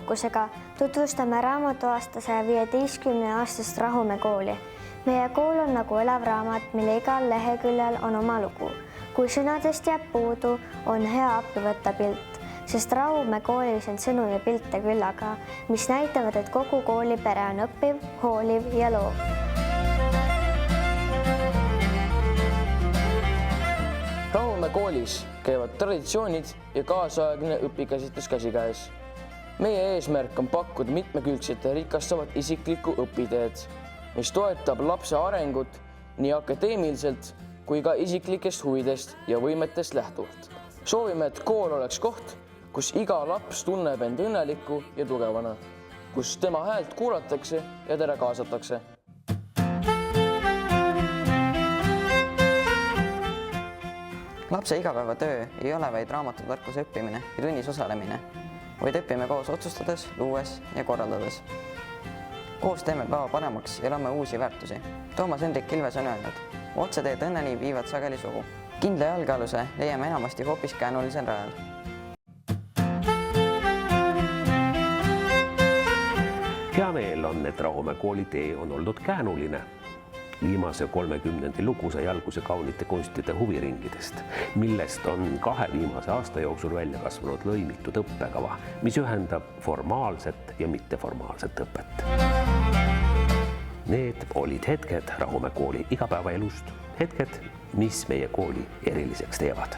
fookusega tutvustame raamatuaasta 115-aastast Rahumäe kooli. Meie kool on nagu elav raamat, mille igal leheküljel on oma lugu. Kui sõnadest jääb puudu, on hea appi võtta pilt, sest Rahumäe koolis on sõnu ja pilte küllaga, mis näitavad, et kogu koolipere on õppiv, hooliv ja loov. Rahumäe koolis käivad traditsioonid ja kaasaegne õpikäsitlus käsikäes. Meie eesmärk on pakkuda mitmekülgset ja rikastavat isiklikku õpiteed, mis toetab lapse arengut nii akadeemiliselt kui ka isiklikest huvidest ja võimetest lähtuvalt. Soovime, et kool oleks koht, kus iga laps tunneb end õnneliku ja tugevana, kus tema häält kuulatakse ja teda kaasatakse. Lapse igapäevatöö ei ole vaid raamatutarkuse õppimine ja tunnis osalemine, vaid õpime koos otsustades, luues ja korraldades. Koos teeme päeva paremaks ja loome uusi väärtusi. Toomas Hendrik Ilves on öelnud, otseteed õnneni viivad sageli suhu. Kindla jalgealuse leiame enamasti hoopis käänulisel rajal. Hea meel on, et Rahumäe kooli tee on olnud käänuline. Viimase 30. lugu sai alguse kaunite kunstide huviringidest, millest on 2 viimase aasta jooksul välja kasvanud lõimitud õppekava, mis ühendab formaalset ja mitteformaalset õpet. Need olid hetked Rahumäe kooli igapäevaelust, hetked, mis meie kooli eriliseks teevad.